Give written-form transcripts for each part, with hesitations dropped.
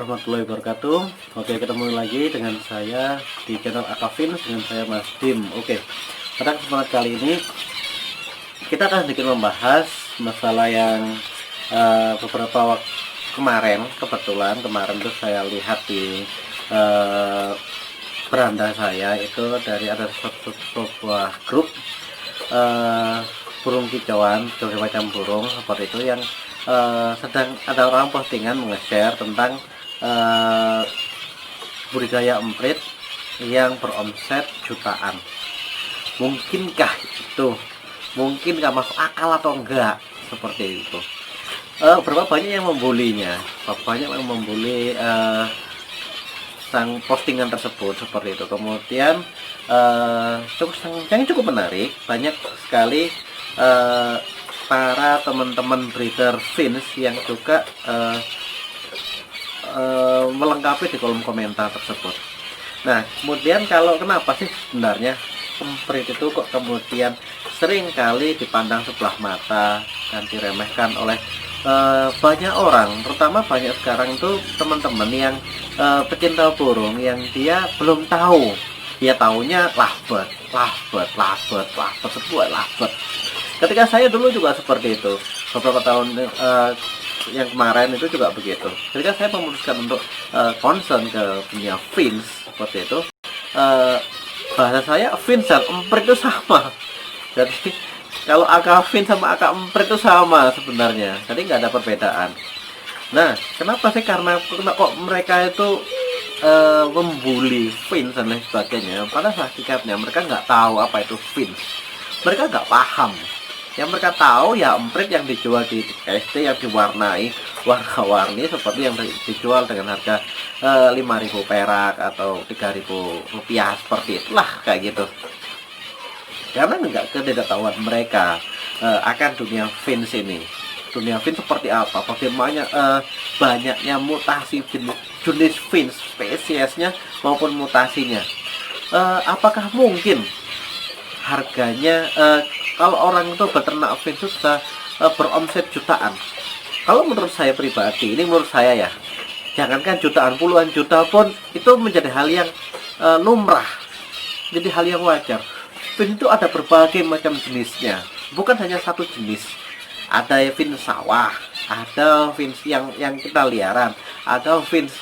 warahmatullahi wabarakatuh. Oke, ketemu lagi dengan saya di channel Akafin dengan saya Mas Dim. Oke, pada kesempatan kali ini kita akan sedikit membahas masalah yang beberapa waktu kebetulan kemarin tuh saya lihat di beranda saya itu dari ada sebuah grup burung kicauan, berbagai macam burung seperti itu yang sedang ada orang postingan nge-share tentang budidaya emprit yang beromset jutaan. Mungkinkah itu? Mungkinkah masuk akal atau enggak? Seperti itu. Berapa banyak yang membulinya? Berapa banyak yang membuli sang postingan tersebut seperti itu. Kemudian yang cukup menarik, banyak sekali para teman-teman breeder fins yang juga melengkapi di kolom komentar tersebut. Nah, kemudian kalau kenapa sih sebenarnya emprit itu kok kemudian sering kali dipandang sebelah mata dan diremehkan oleh banyak orang, terutama banyak sekarang tuh teman-teman yang pecinta burung yang dia belum tahu. Dia taunya lovebird sebuah lovebird. Ketika saya dulu juga seperti itu, beberapa tahun yang kemarin itu juga begitu. Ketika saya memutuskan untuk concern ke dunia fins seperti itu, bahasa saya fins dan emprit itu sama. Jadi kalau Akafin sama Akaemprit itu sama sebenarnya, jadi nggak ada perbedaan. Nah, kenapa sih? Karena kok mereka itu membuli fins dan lain sebagainya. Pada hakikatnya mereka nggak tahu apa itu fins. Mereka nggak paham. Yang mereka tahu ya emprit yang dijual di SD yang diwarnai warna-warni seperti yang dijual dengan harga 5.000 perak atau 3.000 rupiah, seperti itulah kayak gitu. Karena enggak ketidaktahuan mereka akan dunia fins ini. Dunia fins seperti apa? Bagaimana banyaknya mutasi jenis fins, spesiesnya maupun mutasinya. Apakah mungkin harganya kalau orang itu beternak fins itu sudah beromset jutaan? Kalau menurut saya pribadi, ini menurut saya ya, jangankan jutaan, puluhan juta pun itu menjadi hal yang lumrah, jadi hal yang wajar. Fins itu ada berbagai macam jenisnya, bukan hanya satu jenis. Ada fins sawah, ada fins yang kita liaran, ada fins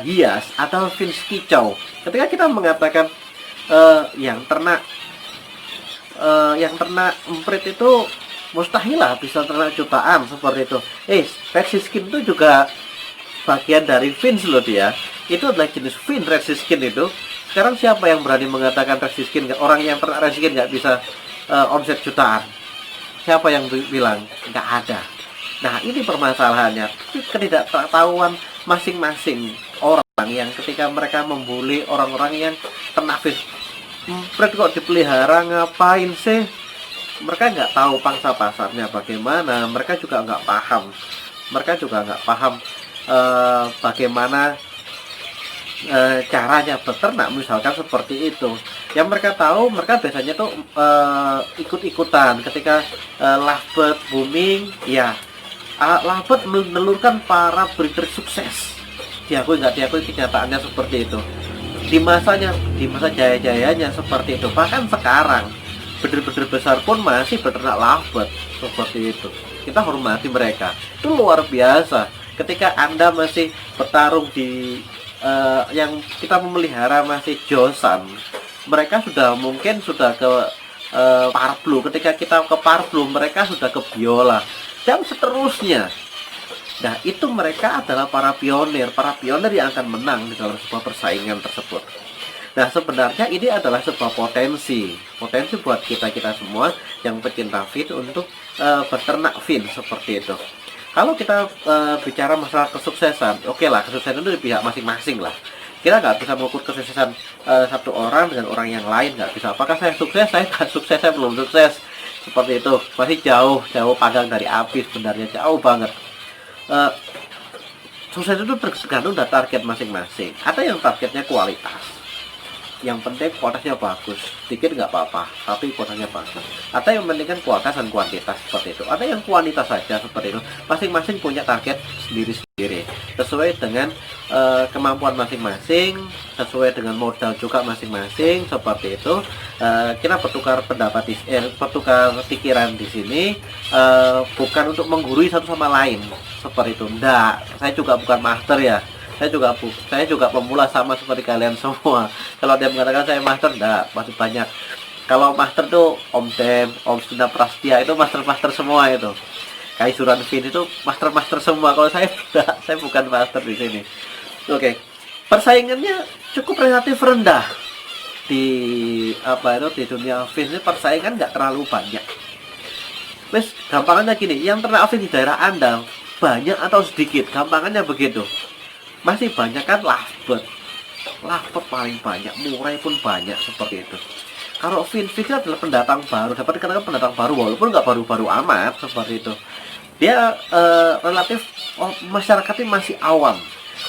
hias, ada fins kicau. Ketika kita mengatakan yang ternak emprit itu mustahil lah bisa ternak jutaan seperti itu. Redskin itu juga bagian dari fins loh dia. Itu adalah jenis fins redskin itu. Sekarang siapa yang berani mengatakan redskin? Orang yang ternak redskin nggak bisa omset jutaan. Siapa yang bilang? Nggak ada. Nah, ini permasalahannya. Ketidaktahuan masing-masing orang yang ketika mereka membuli orang-orang yang ternak fins. Emprit kok dipelihara, ngapain sih? Mereka nggak tahu pangsa pasarnya bagaimana. Mereka juga nggak paham. Bagaimana caranya beternak, misalkan seperti itu. Yang mereka tahu, mereka biasanya tuh ikut-ikutan. Ketika lovebird booming, ya lovebird menelurkan para breeder sukses. Diakui nggak diakui, kenyataannya seperti itu. Di masa jaya-jayanya seperti itu. Bahkan sekarang breeder besar pun masih beternak lovebird seperti itu. Kita hormati mereka, itu luar biasa. Ketika Anda masih bertarung di yang kita memelihara masih josan, mereka mungkin sudah ke parblue. Ketika kita ke parblue, mereka sudah ke biola dan seterusnya. Nah, itu mereka adalah para pionir yang akan menang di dalam sebuah persaingan tersebut. Nah, sebenarnya ini adalah sebuah potensi buat kita semua yang pecinta fins untuk beternak fins seperti itu. Kalau kita bicara masalah kesuksesan, oke lah, kesuksesan itu di pihak masing-masing lah. Kita nggak bisa mengukur kesuksesan satu orang dengan orang yang lain, nggak bisa. Apakah saya sukses? Saya nggak sukses, saya belum sukses. Seperti itu, masih jauh panggang dari api, sebenarnya jauh banget. Sukses itu tergantung dari target masing-masing. Ada yang targetnya kualitas, yang penting kualitasnya bagus, sedikit nggak apa-apa, tapi kualitasnya bagus. Ada yang mementingkan kualitas dan kuantitas seperti itu, ada yang kuantitas saja seperti itu. Masing-masing punya target sendiri-sendiri sesuai dengan kemampuan masing-masing, sesuai dengan modal juga masing-masing seperti itu. Kita bertukar pendapat bertukar pikiran di sini, bukan untuk menggurui satu sama lain seperti itu. Enggak, saya juga bukan master ya. Saya juga pemula sama seperti kalian semua. Kalau dia mengatakan saya master, enggak, masih banyak. Kalau master tuh Om Dem, Om Sunda Prastia itu master semua itu. Kaisuran Fin itu master semua. Kalau saya enggak, saya bukan master di sini. Oke. Persaingannya cukup relatif rendah di di dunia Fin ini. Persaingan nggak terlalu banyak. Wes, gampangannya gini, yang ternak Fin di daerah Anda banyak atau sedikit? Gampangannya begitu. Masih banyak kan lovebird paling banyak, murai pun banyak seperti itu. Kalau Fin adalah pendatang baru, dapat dikatakan pendatang baru walaupun nggak baru-baru amat seperti itu. Dia relatif masyarakatnya masih awam,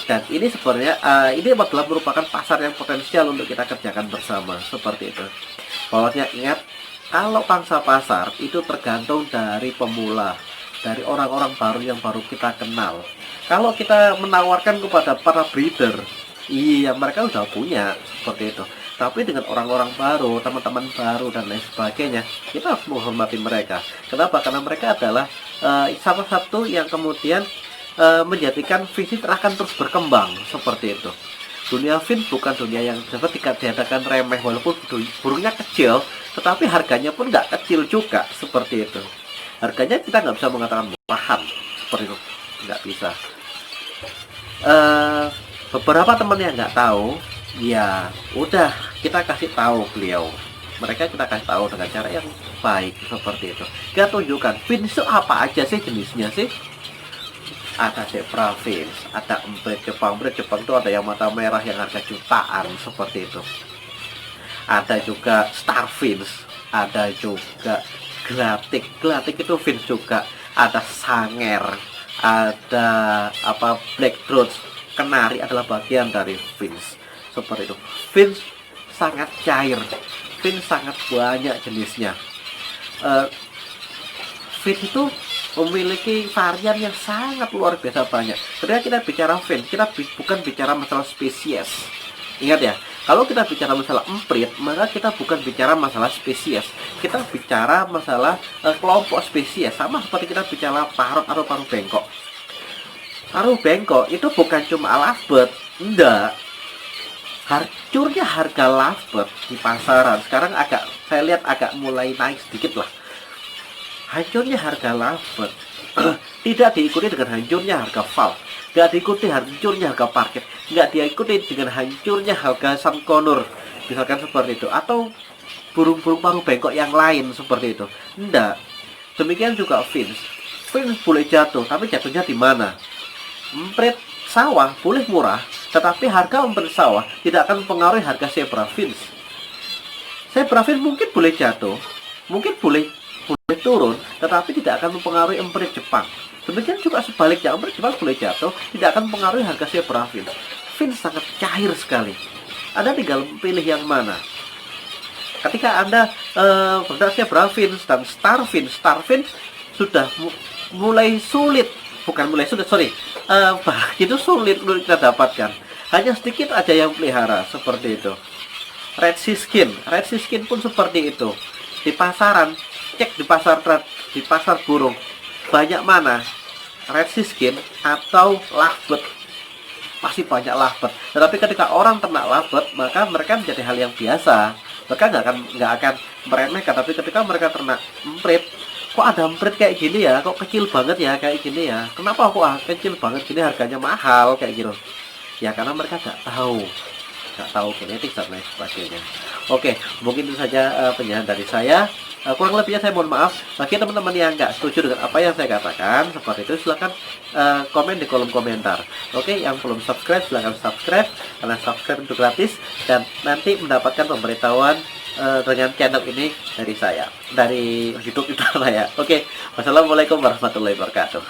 dan ini sebenarnya ini adalah merupakan pasar yang potensial untuk kita kerjakan bersama seperti itu. Bahwasanya ingat, kalau pangsa pasar itu tergantung dari pemula, dari orang-orang baru yang baru kita kenal. Kalau kita menawarkan kepada para breeder, iya mereka udah punya seperti itu. Tapi dengan orang-orang baru, teman-teman baru dan lain sebagainya, kita harus menghormati mereka. Kenapa? Karena mereka adalah salah satu yang kemudian menjadikan Fin akan terus berkembang seperti itu. Dunia Fin bukan dunia yang dapat dikatakan remeh, walaupun burungnya kecil, tetapi harganya pun nggak kecil juga seperti itu. Harganya kita nggak bisa mengatakan murahan seperti itu, nggak bisa. Beberapa teman yang nggak tahu, ya udah kita kasih tahu beliau. Mereka kita kasih tahu dengan cara yang baik seperti itu. Kita tunjukkan Fin itu apa aja sih jenisnya sih. Ada zebra fins, ada emprit Jepang itu ada yang mata merah yang harga jutaan seperti itu. Ada juga star fins, ada juga glatik itu fins juga. Ada sanger, ada black throat, kenari adalah bagian dari fins seperti itu. Fins sangat cair, fins sangat banyak jenisnya. Fins itu memiliki varian yang sangat luar biasa banyak. Ketika kita bicara fin, kita bukan bicara masalah spesies. Ingat ya, kalau kita bicara masalah emprit, maka kita bukan bicara masalah spesies. Kita bicara masalah kelompok spesies. Sama seperti kita bicara parrot atau paruh bengkok. Paruh bengkok itu bukan cuma lovebird, enggak. Hancurnya harga lovebird di pasaran sekarang saya lihat agak mulai naik sedikit lah. Hancurnya harga lovebird tidak diikuti dengan hancurnya harga falk, nggak diikuti hancurnya harga parkit, nggak diikuti dengan hancurnya harga sunconur, misalkan seperti itu, atau burung-burung paruh bengkok yang lain seperti itu. Enggak. Demikian juga fins boleh jatuh, tapi jatuhnya di mana? Emprit sawah boleh murah, tetapi harga emprit sawah tidak akan mempengaruhi harga zebra fins. Zebra fins mungkin boleh jatuh, mungkin boleh turun, tetapi tidak akan mempengaruhi emprit Jepang. Demikian juga sebaliknya, emprit Jepang boleh jatuh, tidak akan mempengaruhi harga zebra fins. Fins sangat cair sekali. Anda tinggal pilih yang mana. Ketika Anda berdasarkan zebra fins dan star fins sudah mulai sulit, bukan mulai sulit, itu sulit untuk kita dapatkan. Hanya sedikit aja yang pelihara seperti itu. Red sea skin pun seperti itu. Di pasaran, cek di pasar burung, banyak mana red sea skin atau lovebird? Pasti banyak lovebird. Tetapi ketika orang ternak lovebird, maka mereka menjadi hal yang biasa. Mereka nggak akan meremehkan. Tapi ketika mereka ternak emprit, kok ada emprit kayak gini ya, kok kecil banget ya kayak gini ya, kenapa kok kecil banget gini, harganya mahal kayak gitu ya, karena mereka nggak tahu genetik dan lain sebagainya. Oke, mungkin itu saja penjelasan dari saya. Kurang lebihnya saya mohon maaf. Bagi teman-teman yang nggak setuju dengan apa yang saya katakan seperti itu, silahkan komen di kolom komentar. Oke, yang belum subscribe silahkan subscribe, karena subscribe itu gratis dan nanti mendapatkan pemberitahuan dengan channel ini dari saya, dari YouTube itu saya. Oke, wassalamualaikum warahmatullahi wabarakatuh.